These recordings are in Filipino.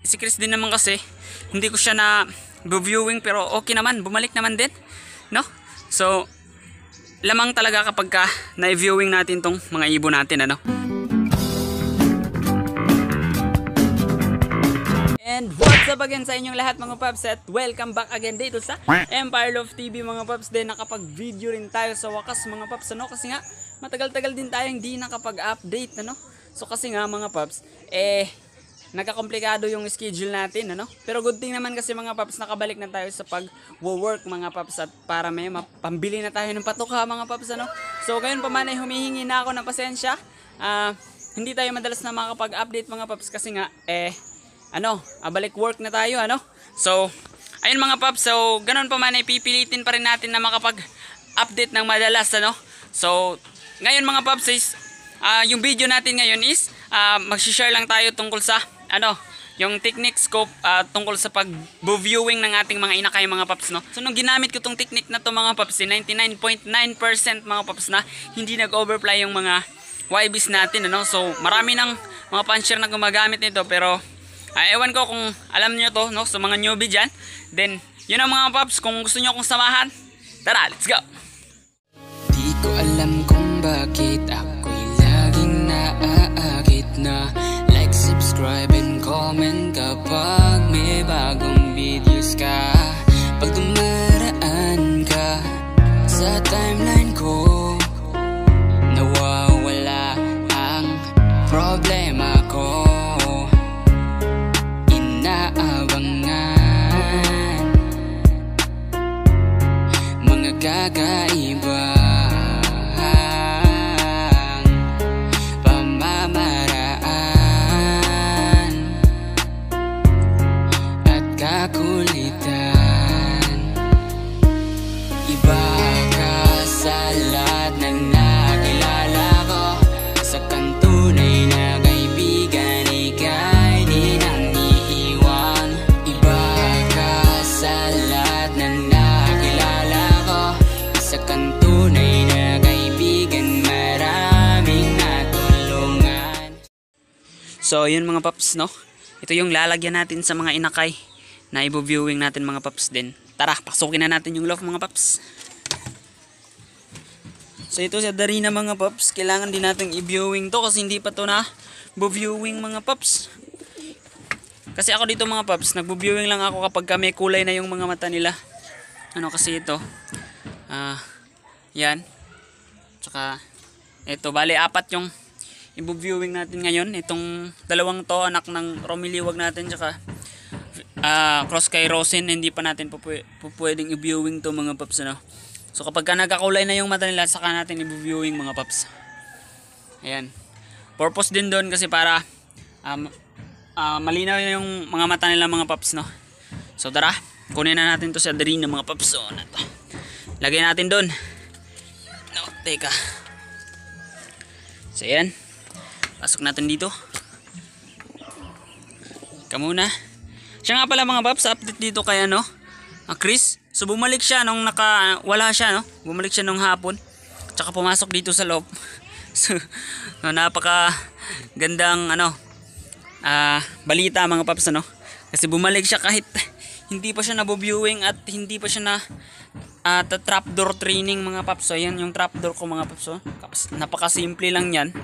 Si Chris din naman kasi, hindi ko siya na viewing pero okay naman, bumalik naman din, no? So, lamang talaga kapag ka na-viewing natin tong mga ibon natin, ano? And what's up again sa inyong lahat mga paps, at welcome back again dito sa Empire Love TV mga paps. Din nakapag-video rin tayo sa wakas mga paps, ano? Kasi nga matagal-tagal din tayo hindi nakapag-update, ano? So kasi nga mga paps, nagkakomplikado yung schedule natin, ano? Pero good thing naman kasi mga paps, nakabalik na tayo sa pag-work mga paps, at para may pambili na tayo ng patuka mga paps, ano? So ngayon pa man ay humihingi na ako ng pasensya. Hindi tayo madalas na makapag-update mga paps kasi nga balik work na tayo, ano? So ayun mga paps, so ganun pa man ay pipilitin pa rin natin na makapag-update ng madalas, ano? So ngayon mga paps is yung video natin ngayon is mag-share lang tayo tungkol sa yung techniques ko tungkol sa pag-viewing ng ating mga inakay mga paps, no? So nung ginamit ko tong technique na to mga paps, 99.9% mga paps na hindi nag-overfly yung mga YBs natin, ano? So marami ng mga puncher na gumagamit nito, pero ewan ko kung alam nyo to, no? So mga newbie dyan, then yun ang mga paps, kung gusto nyo akong samahan, tara, let's go! Di ko alam kung bakit ako'y laging naaakit na like, subscribe, and comment kapag may bagong videos ka. Pag dumaraan ka sa timeline ko, nawawala ang problema ko. Inaabangan mga kakaiba kulitan. Iba ka sa lahat ng nakilala ko, sa kantunay na kaibigan, ika'y di nang iiwan. Iba ka sa lahat ng nakilala ko, sa kantunay na kaibigan, maraming natulungan. So yun mga paps, no? Ito yung lalagyan natin sa mga inakay na i-viewing natin mga paps din. Tara, pasukin na natin yung love mga paps. So ito sa Darina mga paps, kailangan din natin i-viewing to kasi hindi pa to na viewing mga paps. Kasi ako dito mga paps, nagbo-viewing lang ako kapag may kulay na yung mga mata nila. Ano kasi ito? Yan. Tsaka ito, bali apat yung i-viewing natin ngayon. Itong dalawang to, anak ng Romiliwag natin, tsaka cross kay Rosin, hindi pa natin pwedeng i-viewing to mga paps, ano? So kapag ka nagkakulay na yung mata nila, saka natin i-viewing mga paps. Ayan. Purpose din doon kasi para malinaw yung mga mata nila mga paps, no? So tara, kunin na natin to sa Darina mga paps. So lagay natin doon. No, teka. So ayan. Pasok natin dito. Kamuna. Siya nga pala mga paps, update dito kay Chris. So bumalik siya nung wala siya, no? Bumalik siya nung hapon. Tsaka pumasok dito sa loob. So napaka gandang balita mga paps, ano? Kasi bumalik siya kahit hindi pa siya nabu-viewing at hindi pa siya na trapdoor training mga paps. So yan yung trapdoor ko mga paps, oh. Napaka simple lang yan.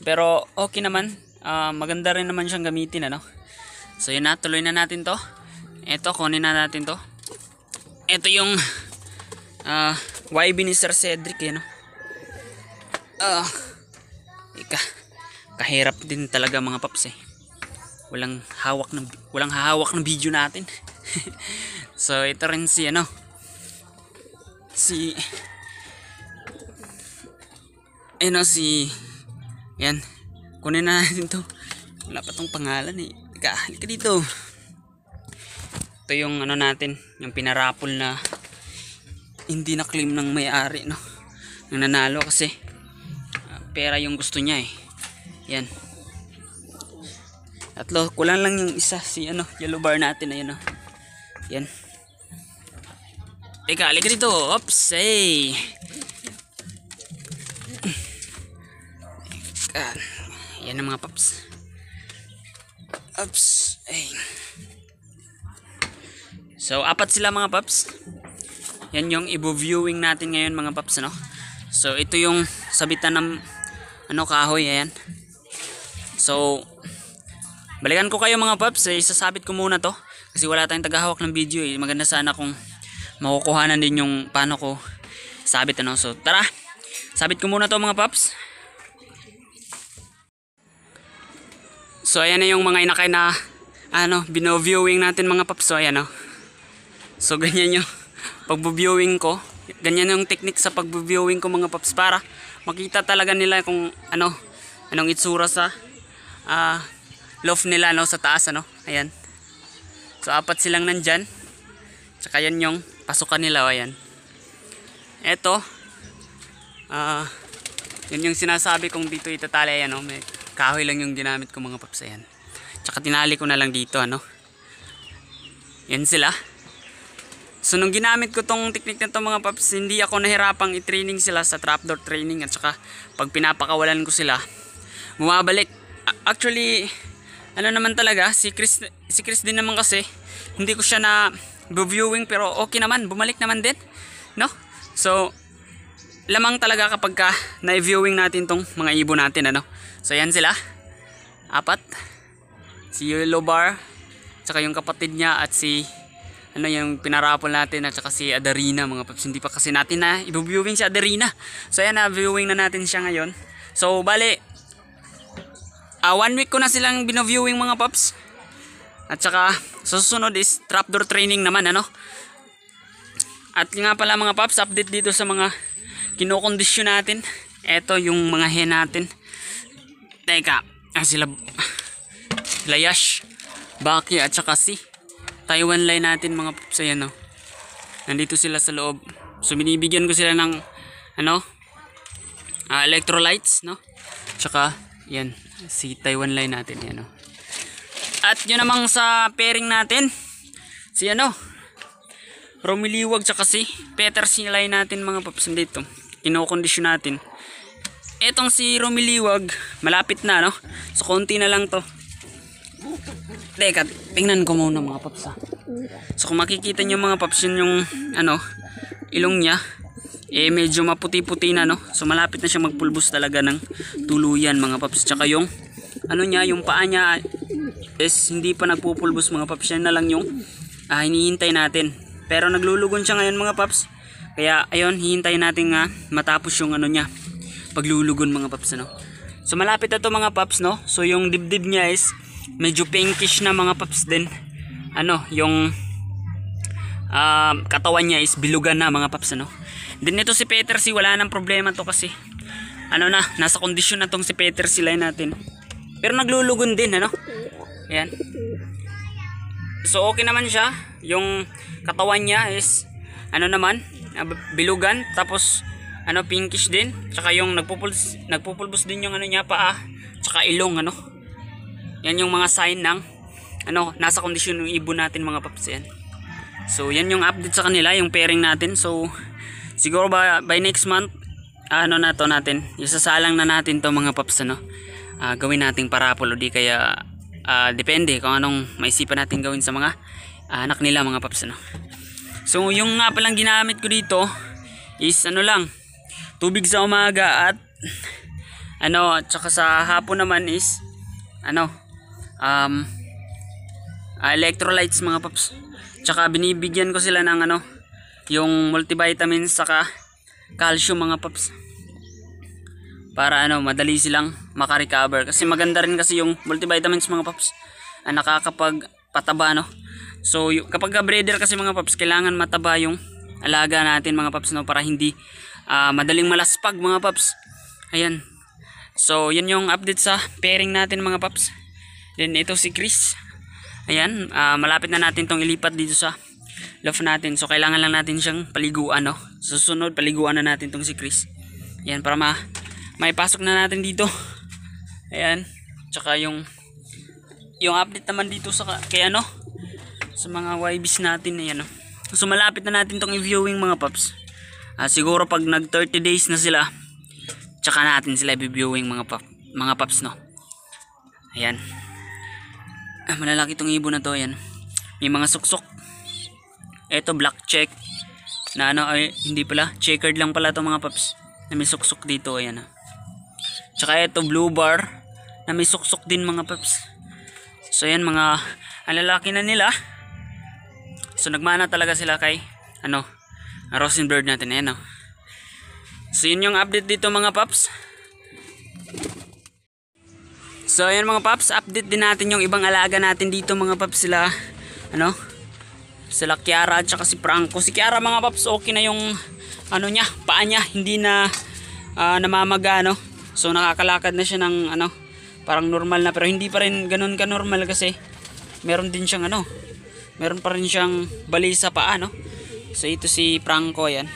Pero okay naman. Maganda rin naman siyang gamitin, ano? So yun na, tuloy na natin to. Ito, kunin na natin to. Ito yung YB ni Sir Cedric, no? Kahirap din talaga mga paps, eh. Walang hawak ng video natin. So ito rin si yan, kunin na natin to. Wala pa tong pangalan, eh. Halika dito. Ito yung natin, yung pinarapol na hindi na claim ng may-ari, no? Yung nanalo kasi pera yung gusto niya, eh. Yan. Tatlo, kulang lang yung isa, si yellow bar natin, ayun, no? Yan. Teka, halika dito. Oops, hey. Yan ang mga paps. Oops. Ay. So, apat sila mga paps. Yan yung i-viewing natin ngayon mga paps, ano? So, ito yung sabitan ng kahoy, ayan. So, balikan ko kayo mga paps, isasabit ko muna to kasi wala tayong tagahawak ng video eh. Maganda sana kung makukuhanan din yung paano ko sabit, ano. So, tara. Sabit ko muna to mga paps. So, ayan na yung mga inakay na bino-viewing natin mga paps. So, ayan, oh. So ganyan yung pag-viewing ko. Ganyan yung technique sa pag-viewing ko mga paps para makita talaga nila kung anong itsura sa loft nila sa taas, ano. Ayan. So apat silang nandyan. Tsaka yan yung pasukan nila, ayan. Eto yan yung sinasabi kong dito itatali, ayan, may kahoy lang yung ginamit ko mga paps, ayan. Tsaka tinali ko na lang dito, ano. Yan sila. So nung ginamit ko tong technique na to mga paps, hindi ako nahirapang i-training sila sa trapdoor training, at saka pag pinapakawalan ko sila, bumabalik. Actually, naman talaga, si Chris din naman kasi, hindi ko siya na viewing pero okay naman, bumalik naman din, no? So, lamang talaga kapag na-viewing natin tong mga ibon natin, ano? So yan sila, apat. Si Yellow Bar, tsaka yung kapatid niya, at si yung pinarapol natin, at saka si Adarina mga paps. Hindi pa kasi natin na i-viewing si Adarina. So ayan, na-viewing na natin siya ngayon. So bali 1 week ko na silang bino-viewing mga paps. At saka susunod is trapdoor training naman, ano. At nga pala mga paps, update dito sa mga kinokondisyon natin. Eto yung mga hen natin. Teka, sila Yash, Baki, at saka si Taiwan line natin mga paps, ayan, no. Nandito sila sa loob. So binibigyan ko sila ng electrolytes, no. Tsaka yan si Taiwan line natin, yan, no. At yun namang sa pairing natin, si Romiliwag tsaka si Petersi line natin mga paps, dito kinokondisyon natin. Etong si Romiliwag malapit na, no. So konti na lang to. Teka, tingnan ko muna mga paps, ha. So kung makikita nyo mga paps, yun yung ilong niya, medyo maputi-puti na, no. So malapit na siya magpulbos talaga ng tuluyan mga paps. Tsaka yung yung paa niya is hindi pa nagpupulbos mga paps. Yan na lang yung hinihintay natin. Pero naglulugon siya ngayon mga paps. Kaya ayun, hihintayin natin nga matapos yung niya, paglulugon mga paps, ano. So malapit na to mga paps, no. So yung dibdib niya is medyo pinkish na mga paps din. Yung katawan niya is bilugan na mga paps, ano. Din ito si Petersi, wala nang problema to kasi nasa kondisyon na tong si Petersi line natin. Pero naglulugon din, ano. Ayan. So okay naman siya. Yung katawan niya is bilugan, tapos pinkish din. Tsaka yung nagpupulbos din yung niya, paa, tsaka ilong, ano. Yan yung mga sign ng nasa kondisyon ng ibon natin mga paps, yan. So yan yung update sa kanila, yung pairing natin. So siguro by next month natin isasalang na natin to mga paps, ano. Gawin nating parapol, o di kaya depende kung anong maisipan natin gawin sa mga anak nila mga paps, ano. So yung nga palang ginamit ko dito is lang, tubig sa umaga, at at saka sa hapon naman is electrolytes mga paps. Tsaka binibigyan ko sila ng yung multivitamins saka calcium mga paps, para madali silang makarecover. Kasi maganda rin kasi yung multivitamins mga paps, nakakapagpataba, no. So kapag breeder kasi mga paps, kailangan mataba yung alaga natin mga paps, no, para hindi madaling malaspag mga paps. Ayan. So yan yung update sa pairing natin mga paps. Then ito si Chris. Ayan, malapit na natin tong ilipat dito sa loft natin. So kailangan lang natin siyang paliguan, no. Susunod paliguan na natin tong si Chris. Ayan, para maipasok na natin dito. Ayan. Tsaka yung update naman dito sa sa mga YBs natin, ayan, no. So malapit na natin tong i-viewing mga paps. Siguro pag nag 30 days na sila, tsaka natin sila i-viewing mga paps, no. Ayan. Malalaki tong ibon na to, yan. May mga suksok. Ito black check na ano, ay hindi pala, checkered lang pala to mga paps, na may suksok dito, ayan. Tsaka ito blue bar na may suksok din mga paps. So yan, mga ang lalaki na nila. So nagmana talaga sila kay ano, Rosenbird natin, ayan. So yun yung update dito mga paps. So ayan mga paps, update din natin yung ibang alaga natin dito mga paps, sila ano, sila Kiara at saka si Franco. Si Kiara mga paps, okay na yung ano niya, paa niya, hindi na namamaga, no. So nakakalakad na siya ng ano, parang normal na, pero hindi pa rin ganun ka normal kasi meron din siyang ano, meron pa rin siyang bali sa paa, no. So ito si Franco, yan.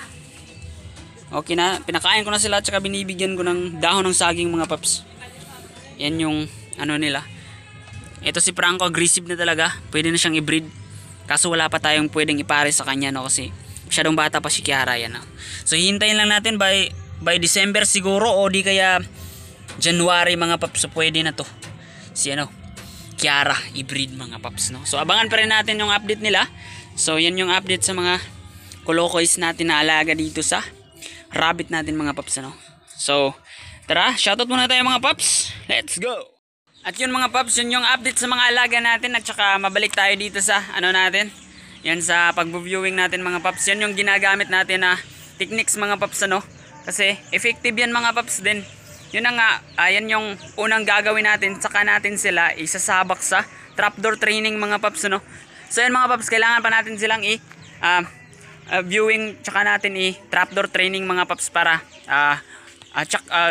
Okay na, pinakain ko na sila at saka binibigyan ko ng dahon ng saging mga paps. Yan yung ano nila. Ito si Franco, aggressive na talaga. Pwede na siyang i-breed. Kaso wala pa tayong pwedeng ipare sa kanya, no, kasi masyadong bata pa si Kiara, yan, no. So hintayin lang natin by December siguro, o di kaya January mga paps. So pwede na to si ano, Kiara i-breed mga paps, no. So abangan pa rin natin yung update nila. So yan yung update sa mga Colocoys natin na alaga dito sa rabbit natin mga paps, no. So tara, shoutout muna tayo mga paps. Let's go! At yun mga paps, yun yung update sa mga alaga natin. At saka mabalik tayo dito sa ano natin, yan sa pag-viewing natin mga paps. Yan yung ginagamit natin na techniques mga paps, ano. Kasi effective yan mga paps din. Yun na nga, yan yung unang gagawin natin. Saka natin sila isasabak sa trapdoor training mga paps, ano. So yan mga paps, kailangan pa natin silang viewing, tsaka natin trapdoor training mga paps, para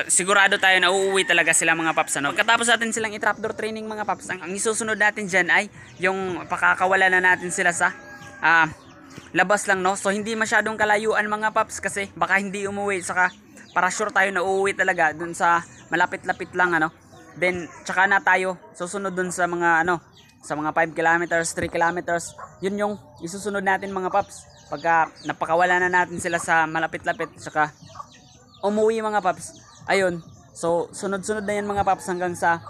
sigurado tayo na uuwi talaga sila mga paps, ano. Pagkatapos natin silang i-trapdoor training mga paps, ang isusunod natin dyan ay yung pakakawala na natin sila sa labas lang, no. So hindi masyadong kalayuan mga paps, kasi baka hindi umuwi, saka para sure tayo na uuwi talaga dun sa malapit-lapit lang, ano. Then tsaka na tayo susunod dun sa mga ano, sa mga 5 kilometers, 3 kilometers. Yun yung isusunod natin mga paps, pagka napakawala na natin sila sa malapit-lapit, saka umuwi mga paps. Ayun, so sunod-sunod na yan mga paps hanggang sa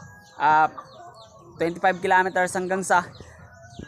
25 kilometers hanggang sa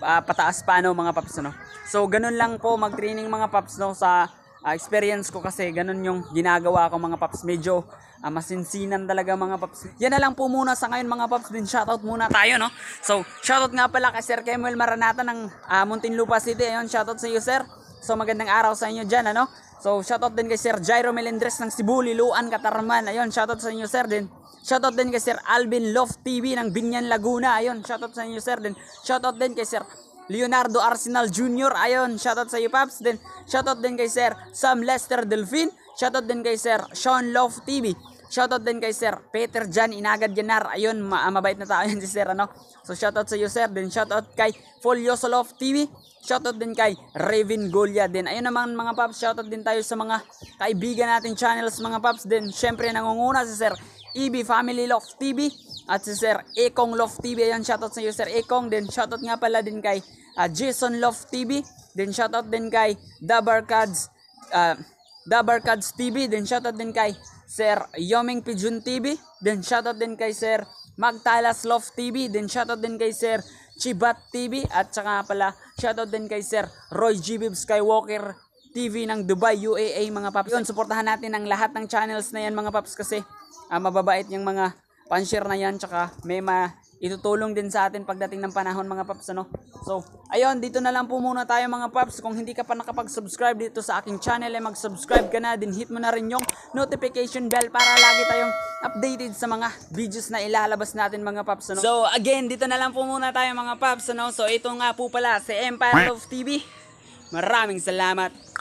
pataas pa, no, mga paps, no. So ganun lang po mag-training mga paps, no, sa experience ko, kasi ganun yung ginagawa ko mga paps. Medyo masinsinan talaga mga paps. Yan na lang po muna sa ngayon mga paps. Din shoutout muna tayo, no. So shoutout nga pala kay Sir Kemuel Maranata ng Muntinlupa City. Ayun, shoutout sa iyo sir. So magandang araw sa inyo dyan, ano. So shoutout din kay Sir Jairo Melendres ng Cebu, Liluan, Katarman. Ayun, shoutout sa inyo sir din. Shoutout din kay Sir Alvin Love TV ng Binyan, Laguna. Ayun, shoutout sa inyo sir din. Shoutout din kay Sir Leonardo Arsenal Jr. Ayun, shoutout sa iyo paps din. Shoutout din kay Sir Sam Lester Delfin. Shoutout din kay Sir Sean Love TV. Shoutout din kay Sir Peter Jan Inagad Yanar. Ayun, mabait na tao yan si Sir, ano. So shoutout sa iyo sir din. Shoutout kay Folioso Love TV. Shoutout din kay Raven Golia din. Ayun naman mga paps, shoutout din tayo sa mga kaibigan natin channels mga paps din. Syempre nangunguna si Sir EB Family Love TV at si Sir Ekong Love TV. Ayun, shoutout sa iyo Sir Ekong din. Shoutout nga pala din kay Jason Love TV. Then shoutout din kay Dabarkads TV. Then shoutout din kay Sir Yoming Pigeon TV. Then shoutout din kay Sir Magtalas Love TV. Then shoutout din kay Sir Chibat TV. At saka pala shoutout din kay Sir Roy G. Skywalker TV ng Dubai, UAE mga paps. Yun, suportahan natin ang lahat ng channels na yan mga paps, kasi mababait yung mga pan-share na yan, tsaka may itutulong din sa atin pagdating ng panahon mga paps, ano. So ayun, dito na lang po muna tayo mga paps. Kung hindi ka pa nakapag-subscribe dito sa aking channel, ay mag-subscribe ka na din, hit mo na rin yung notification bell para lagi tayong updated sa mga videos na ilalabas natin mga paps, ano. So again, dito na lang po muna tayo mga paps, ano. So ito nga po pala si Empire Love TV. Maraming salamat.